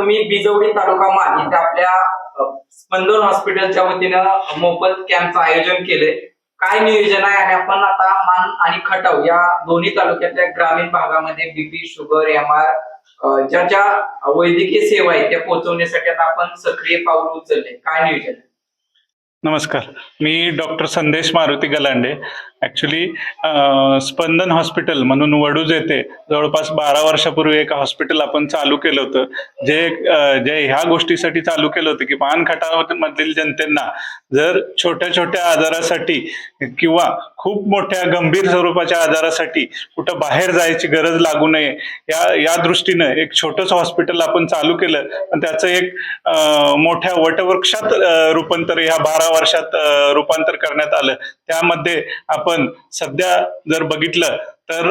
तुम्ही बिजवडी तालुका मान इथे आपल्या स्पंदन हॉस्पिटलच्या वतीनं मोफत कॅम्पचं आयोजन केलंय. काय नियोजन आहे आणि आपण आता मान आणि खटाव या दोन्ही तालुक्यातल्या ग्रामीण भागामध्ये बीपी, शुगर, MR ज्या ज्या वैद्यकीय सेवा आहेत त्या पोहोचवण्यासाठी आता आपण सक्रिय पाऊल उचलले. काय नियोजन आहे? नमस्कार, मी डॉक्टर संदेश मारुती गलांडे. ॲक्च्युली स्पंदन हॉस्पिटल म्हणून वडूज येथे जवळपास 12 वर्षापूर्वी एक हॉस्पिटल आपण चालू केलं होतं, जे ह्या गोष्टीसाठी चालू केलं होतं की मान खटावमधील जनतेंना जर छोट्या छोट्या आजारासाठी किंवा खूप मोठ्या गंभीर स्वरूपाच्या आजारासाठी कुठं बाहेर जायची गरज लागू नये या दृष्टीनं एक छोटंसं हॉस्पिटल आपण चालू केलं. पण त्याचं एक मोठ्या वटवृक्षात रूपांतर या 12 वर्षात रूपांतर करण्यात आलं. त्यामध्ये आपण सध्या जर बघितलं तर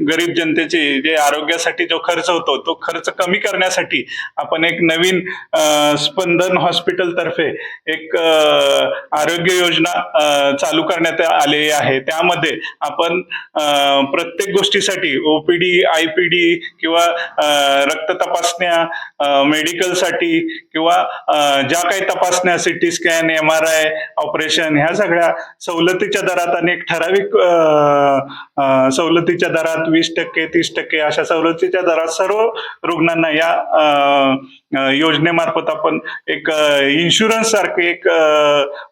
गरीब जनतेचे जे आरोग्यासाठी जो खर्च होतो तो खर्च कमी करण्यासाठी आपण एक नवीन स्पंदन हॉस्पिटल तर्फे एक आरोग्य योजना चालू करण्यात आलेली आहे. त्यामध्ये आपण प्रत्येक गोष्टीसाठी OPD, IPD किंवा रक्त तपासण्या, मेडिकलसाठी किंवा ज्या काही तपासण्या CT स्कॅन, MRI, ऑपरेशन ह्या सगळ्या सवलतीच्या दरात आणि एक ठराविक सवलतीच्या दरात 20%, 30% अशा सवलतीच्या दरात सर्व रुग्णांना या योजनेमार्फत आपण एक इन्शुरन्स सारखे एक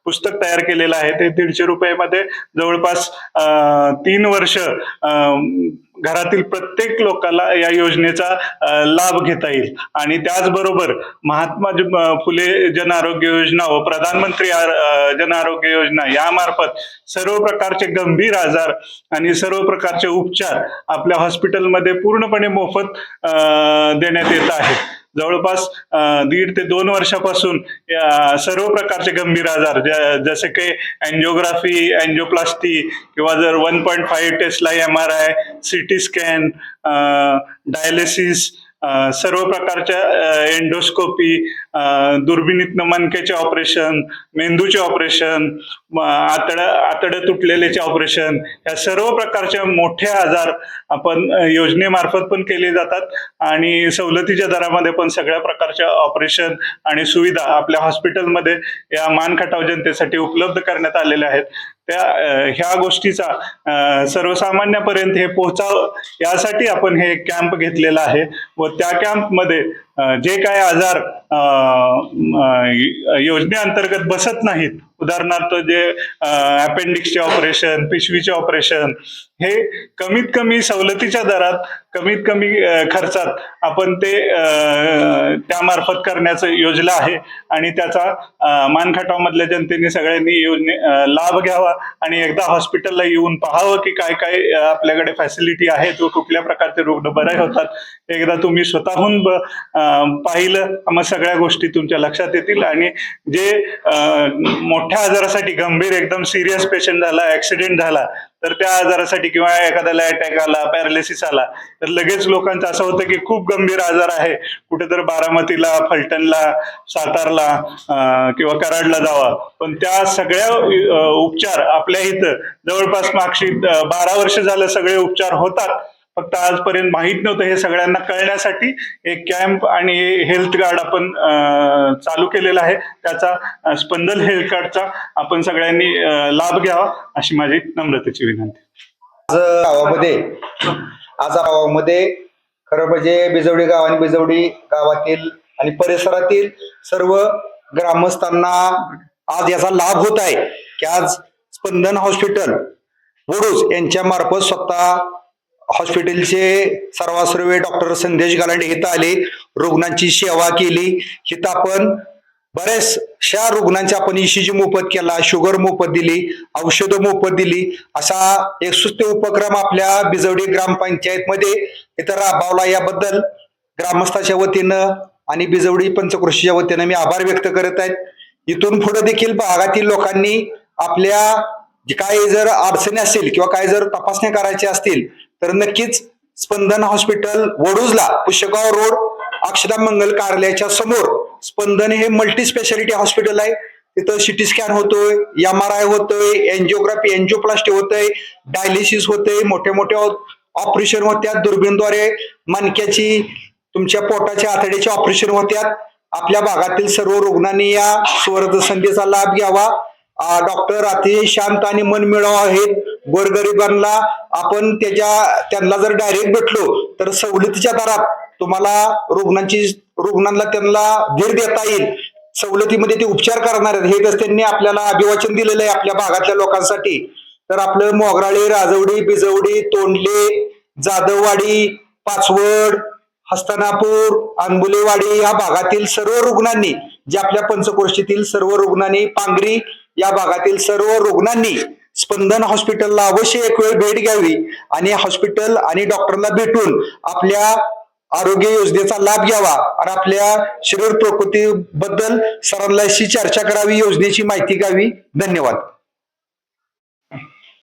पुस्तक तयार केलेलं आहे. ते 150 रुपयामध्ये जवळपास 3 वर्ष घरातील प्रत्येक लोकांना या योजनेचा लाभ घेता येईल. आणि त्याचबरोबर महात्मा फुले जन आरोग्य योजना व प्रधानमंत्री जन आरोग्य योजना यामार्फत सर्व प्रकारचे गंभीर आजार आणि सर्व प्रकारचे उपचार आपल्या हॉस्पिटलमध्ये पूर्णपणे मोफत देण्यात येत आहेत. जवळपास 1.5 ते 2 वर्षापासून सर्व प्रकारचे गंभीर आजार जसे की अँजिओग्राफी, अँजिओप्लास्टी किंवा जर 1.5 Tesla MRI, CT scan, dialysis, सर्व प्रकारच्या एंडोस्कोपी, दुर्बिणीतनं मणक्याचे ऑपरेशन, मेंदूचे ऑपरेशन, आतडं तुटलेल्याचे ऑपरेशन, या सर्व प्रकारचे मोठे आजार आपण योजनेमार्फत पण केले जातात. आणि सवलतीच्या दरामध्ये पण सगळ्या प्रकारच्या ऑपरेशन आणि सुविधा आपल्या हॉस्पिटलमध्ये या मान खटाव जनतेसाठी उपलब्ध करण्यात आलेल्या आहेत. ह्या गोष्टीचा सर्वसामान्यापर्यंत हे पोहोचावं यासाठी आपण हे कॅम्प घेतलेला आहे. व त्या कॅम्पमध्ये जे काय आजार योजनेअंतर्गत बसत नाहीत, उदाहरणार्थ जे अपेंडिक्सचे ऑपरेशन, पिशवीचे ऑपरेशन, हे कमीत कमी सवलतीच्या दरात, कमीत कमी खर्चात आपण ते त्यामार्फत करण्याचं योजना आहे. आणि त्याचा मान खटावमधल्या जनतेने सगळ्यांनी लाभ घ्यावा आणि एकदा हॉस्पिटलला येऊन पाहावं की काय काय आपल्याकडे फॅसिलिटी आहेत व कुठल्या प्रकारचे रुग्ण बरे होतात. एकदा तुम्ही स्वतःहून पाहिलं मग सगळ्या गोष्टी तुमच्या लक्षात येतील. आणि जे मोठ्या आजारासाठी गंभीर एकदम सिरियस पेशंट झाला, ऍक्सिडेंट झाला, तर त्या आजारासाठी किंवा एखाद्याला अटॅक आला, पॅरालिसिस आला, तर लगेच लोकांचं असं होतं की खूप गंभीर आजार आहे, कुठेतरी बारामतीला, फलटणला, सातारला किंवा कराडला जावा. पण त्या सगळ्या उपचार आपल्या इथं जवळपास मागची 12 वर्ष झालं सगळे उपचार होतात. फक्त आजपर्यंत माहित नव्हतं. हे सगळ्यांना कळण्यासाठी एक कॅम्प आणि हेल्थ कार्ड आपण चालू केलेला आहे. त्याचा स्पंदन हेल्थ कार्डचा आपण सगळ्यांनी लाभ घ्यावा अशी माझी नम्रतेची विनंती. आज गावामध्ये खरं म्हणजे बिजवडी गाव आणि बिजवडी गावातील आणि परिसरातील सर्व ग्रामस्थांना आज याचा लाभ होत आहे की आज स्पंदन हॉस्पिटल वडूज यांच्या मार्फत स्वतः हॉस्पिटलचे सर्वाश्रवे डॉक्टर संदेश गलांडे इथं आले, रुग्णांची सेवा केली. इथं आपण बऱ्याचशा रुग्णांची आपण ECG मोफत केला, शुगर मोफत दिली, औषधं मोफत दिली. असा एक सुस्त उपक्रम आपल्या बिजवडी ग्रामपंचायतमध्ये इथं राबवला. याबद्दल ग्रामस्थाच्या वतीनं आणि बिजवडी पंचक्रोशीच्या वतीनं मी आभार व्यक्त करत आहेत. इथून पुढे देखील भागातील लोकांनी आपल्या काय जर अडचणी असतील किंवा काय जर तपासण्या करायच्या असतील तर नक्कीच स्पंदन हॉस्पिटल वडूजला, पुष्यगाव रोड, अक्षदा मंगल कार्यालयाच्या समोर स्पंदन हे मल्टी स्पेशालिटी हॉस्पिटल आहे. तिथं CT स्कॅन होतोय, MRI होतोय, एंजिओग्राफी, एंजिओप्लास्टी होतोय, डायलिसिस होतोय, मोठे मोठे ऑपरेशन होत्या, दुर्बीणद्वारे मणक्याची तुमच्या पोटाच्या आतड्याचे ऑपरेशन होत्यात. आपल्या भागातील सर्व रुग्णांनी या सुवर्ण संधीचा लाभ घ्यावा. डॉक्टर अतिशय शांत आणि मनमिळावू आहेत. गोरगरिबांना आपण त्यांना जर डायरेक्ट भेटलो तर सवलतीच्या दरात तुम्हाला रुग्णांना त्यांना धीर देता येईल. सवलतीमध्ये ते उपचार करणार आहेत हे तर त्यांनी आपल्याला अभिवाचन दिलेलं आहे आपल्या भागातल्या लोकांसाठी. तर आपलं मोगराळे, राजवडी, बिजवडी, तोंडले, जाधववाडी, पाचवड, हस्तनापूर, अनबुलेवाडी या भागातील सर्व रुग्णांनी, जे आपल्या पंचक्रोशीतील सर्व रुग्णांनी, पांगरी या भागातील सर्व रुग्णांनी स्पंदन हॉस्पिटलला अवश्य एक वेळ भेट घ्यावी आणि हॉस्पिटल आणि डॉक्टरला भेटून आपल्या आरोग्य योजनेचा लाभ घ्यावा आणि आपल्या शरीर प्रकृतीबद्दल सरांशी चर्चा करावी, योजनेची माहिती घ्यावी. धन्यवाद.